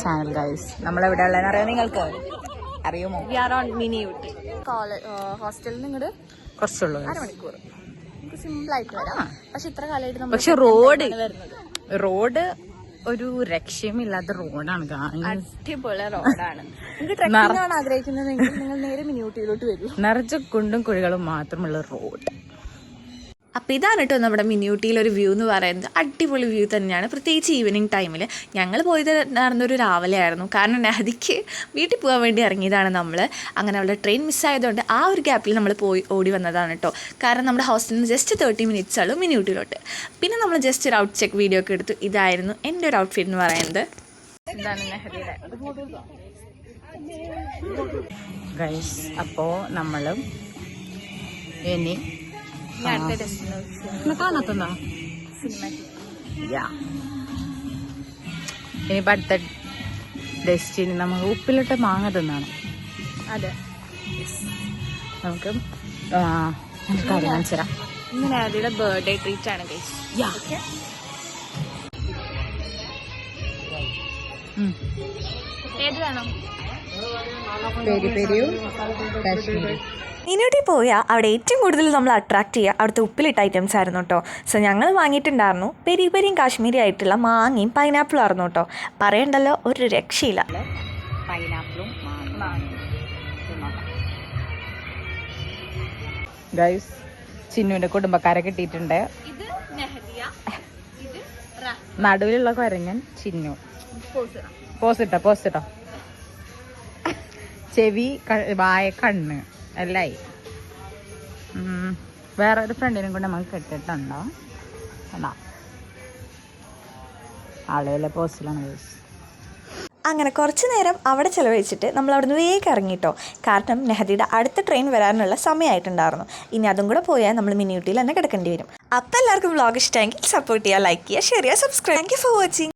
Channel guys. നമ്മളെവിടെയുള്ളതെന്ന് അറിയാം നിങ്ങൾക്ക്? അറിയുമോ? മിനി ഊട്ടി ഹോസ്റ്റലിൽ നിന്ന് ഇങ്ങോട്ട് കുറച്ചുള്ളൂ, അരമണിക്കൂർ. നമുക്ക് സിമ്പിൾ ആയിട്ട് വരാം. പക്ഷെ ഇത്ര കാലമായിട്ട് പക്ഷെ റോഡ് ഒരു രക്ഷയുമില്ലാത്ത റോഡാണ്. അടിപൊളി റോഡാണ്. നിങ്ങൾക്ക് ട്രെക്കിംഗ് ആണ് ആഗ്രഹിക്കുന്നതെങ്കിൽ നിങ്ങൾ നേരെ മിനി ഊട്ടിയിലോട്ട് വരൂ. നിറച്ച് കുണ്ടും കുഴികളും മാത്രമുള്ള റോഡ്. അപ്പോൾ ഇതാണ് കേട്ടോ നമ്മുടെ മിനി ഊട്ടിയിലൊരു വ്യൂ എന്ന് പറയുന്നത്. അടിപൊളി വ്യൂ തന്നെയാണ്, പ്രത്യേകിച്ച് ഈവനിങ് ടൈമിൽ. ഞങ്ങൾ പോയത് നടന്നൊരു രാവിലെ ആയിരുന്നു. കാരണം നദിക്ക് വീട്ടിൽ പോകാൻ വേണ്ടി ഇറങ്ങിയതാണ് നമ്മൾ. അങ്ങനെ അവളുടെ ട്രെയിൻ മിസ്സായതുകൊണ്ട് ആ ഒരു ഗ്യാപ്പിൽ നമ്മൾ ഓടി വന്നതാണ് കേട്ടോ. കാരണം നമ്മുടെ ഹോസ്റ്റലിൽ നിന്ന് ജസ്റ്റ് 30 മിനിറ്റ്സ് ഉള്ളൂ മിനി ഊട്ടിയിലോട്ട്. പിന്നെ നമ്മൾ ജസ്റ്റ് ഒരു ഔട്ട് ചെക്ക് വീഡിയോ ഒക്കെ എടുത്തു. ഇതായിരുന്നു എൻ്റെ ഒരു ഔട്ട്ഫിറ്റ് എന്ന് പറയുന്നത്. ഇതാണ് നെഹദിയുടെ ഗൈസ്. അപ്പോൾ നമ്മളും ഇനി അടുത്ത ഡെസ്റ്റിനേഷൻ കാണത്തുന്ന ഇനിയിപ്പോൾ അടുത്ത ഡെസ്റ്റിനി നമുക്ക് ഉപ്പിലിട്ട് മാങ്ങ തിന്നാണ്. അതെ, നമുക്ക് കാര്യം കാണിച്ചു തരാം. ഇന്ന് നദിയുടെ ബർത്ത്ഡേ ട്രീറ്റ് ആണ് ഗൈസ്. ഏത് വേണം? പെരി പെരിയും കാശ്മീരി. മിനി പോയാൽ അവിടെ ഏറ്റവും കൂടുതൽ നമ്മൾ അട്രാക്ട് ചെയ്യുക അവിടുത്തെ ഉപ്പിലിട്ട ഐറ്റംസ് ആയിരുന്നു കേട്ടോ. സോ ഞങ്ങൾ വാങ്ങിയിട്ടുണ്ടായിരുന്നു പെരി പെരിയും കാശ്മീരി ആയിട്ടുള്ള മാങ്ങയും പൈനാപ്പിളും ആയിരുന്നു കേട്ടോ. പറയണ്ടല്ലോ, ഒരു രക്ഷയില്ല. പൈനാപ്പിളും ഗൈസ്, ചിന്നുവിന്റെ കുടുംബക്കാരെ കിട്ടിയിട്ടുണ്ട്. നടുവിലുള്ള കൊരങ്ങൻ ചിന്നു. പോസിട്ടോ ചെവി, വായ, കണ്ണ് എല്ലായി. വേറെ ഒരു ഫ്രണ്ടിനും കൂടെ നമുക്ക് കെട്ടിട്ടുണ്ടോ? അതാ ആളുകളെ പോസ്റ്റിലാണ് ഗൈസ്. അങ്ങനെ കുറച്ച് നേരം അവിടെ ചിലവഴിച്ചിട്ട് നമ്മൾ അവിടെ നിന്ന് വേഗം ഇറങ്ങിട്ടോ. കാരണം നെഹദിയുടെ അടുത്ത ട്രെയിൻ വരാനുള്ള സമയമായിട്ടുണ്ടായിരുന്നു. ഇനി അതും കൂടെ പോയാൽ നമ്മൾ മിനി ഊട്ടിയിൽ തന്നെ കിടക്കേണ്ടി വരും. അപ്പോൾ എല്ലാവർക്കും വ്ളോഗ് ഇഷ്ടമെങ്കിൽ സപ്പോർട്ട് ചെയ്യുക, ലൈക്ക് ചെയ്യുക, ഷെയർ ചെയ്യുക, subscribe. Thank you for watching.